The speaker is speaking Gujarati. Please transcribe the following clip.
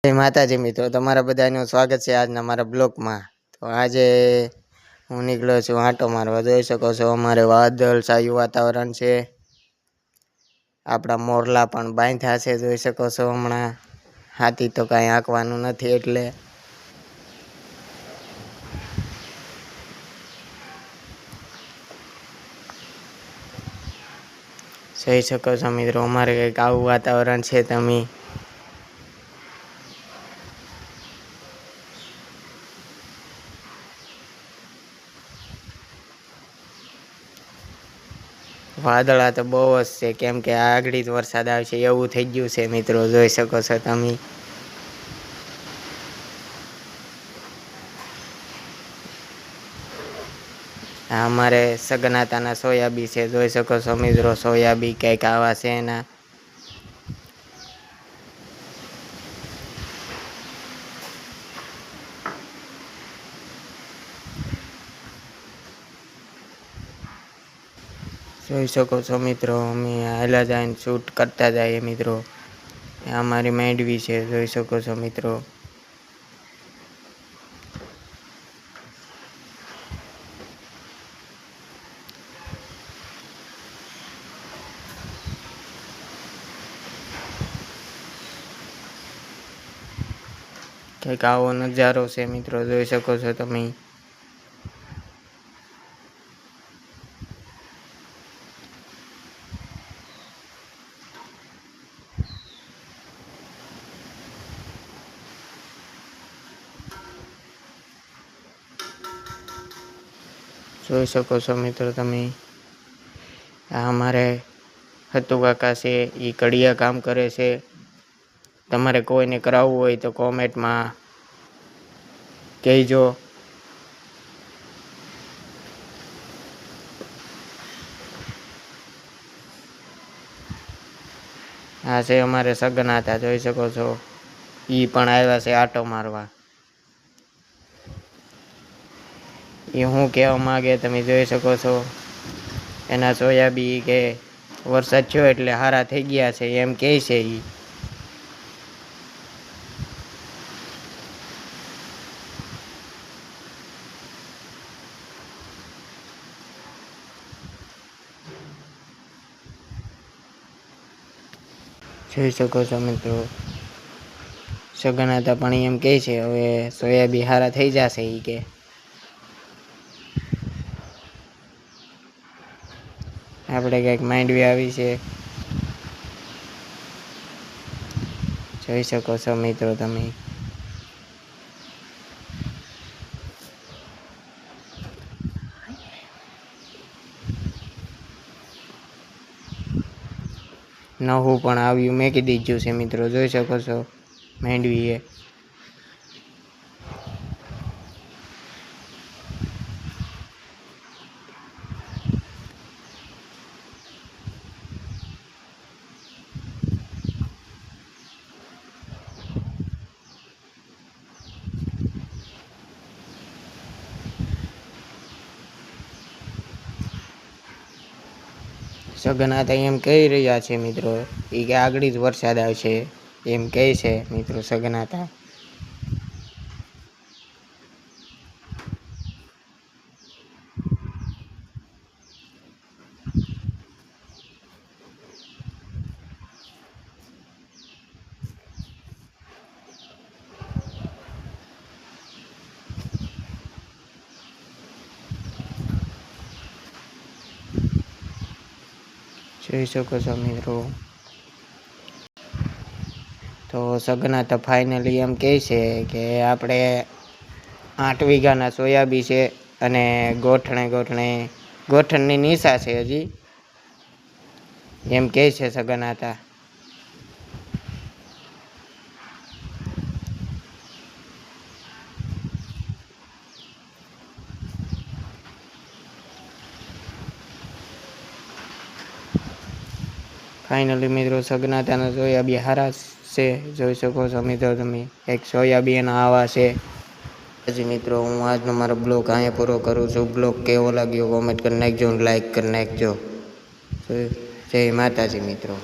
જય માતાજી મિત્રો, તમારા બધાનું સ્વાગત છે આજના મારા બ્લોગમાં. તો આજે હું નીકળ્યો છું આંટો મારવા. જોઈ શકો છો અમારે વાદળછાયું વાતાવરણ છે. આપણા મોરલા પણ બાંધ્યા છે, જોઈ શકો છો. હમણાં હાથી તો કાંઈ આંકવાનું નથી એટલે જોઈ શકો છો મિત્રો, અમારે કંઈક આવું વાતાવરણ છે. તમે વાદળા તો બહુ જ છે, કેમ કે આગળ જ વરસાદ આવશે એવું થઈ ગયું છે મિત્રો. જોઈ શકો છો તમે. અમારે સગનાતાના સોયાબી છે, જોઈ શકો છો મિત્રો. સોયાબી કંઈક આવા છે એના. જોઈ શકો છો મિત્રો, અમે હાલા જઈને શૂટ કરતા જઈએ મિત્રો. અમારી માંડવી છે, જોઈ શકો છો મિત્રો. કંઈક આવો નજારો છે મિત્રો, જોઈ શકો છો તમે. જોઈ શકો છો મિત્રો તમે. આ અમારે હતુ કાકા છે, એ કડિયા કામ કરે છે. તમારે કોઈને કરાવવું હોય તો કોમેન્ટમાં કહેજો. આ છે અમારે સગનાતા, જોઈ શકો છો. એ પણ આવ્યા છે આટો મારવા. એ હું કહેવા માગે તમે જોઈ શકો છો. એના સોયાબી કે વરસાદ થયો એટલે હારા થઈ ગયા છે એમ કહે છે એ. જોઈ શકો છો મિત્રો. સગનાતા પણ એમ કહે છે હવે સોયાબી હારા થઈ જશે એ કે. આપણે કંઈક માંડવી આવી છે, જોઈ શકો છો મિત્રો તમે. નવું પણ આવ્યું મેકી દીધું છે મિત્રો, જોઈ શકો છો માંડવી એ. સગનાતા એમ કહી રહ્યા છે મિત્રો, એ કે આગળ જ વરસાદ આવશે એમ કહે છે મિત્રો સગનાતા. જોઈ શકો છો મિત્રો. તો સગનાતા ફાઇનલી એમ કહે છે કે આપણે 8 વીઘાના સોયાબી છે અને ગોઠણની નિશા છે હજી એમ કહે છે સગનાતા. ફાઇનલી મિત્રો સગનાતાના સોયાબી હારા છે, જોઈ શકો છો મિત્રો તમે. એક સોયાબી એના આવા છે. હજી મિત્રો હું આજનો મારો બ્લોગ અહીંયા પૂરો કરું છું. બ્લોગ કેવો લાગ્યો કોમેન્ટ કરી નાખજો, લાઈક કરી નાખજો. જય માતાજી મિત્રો.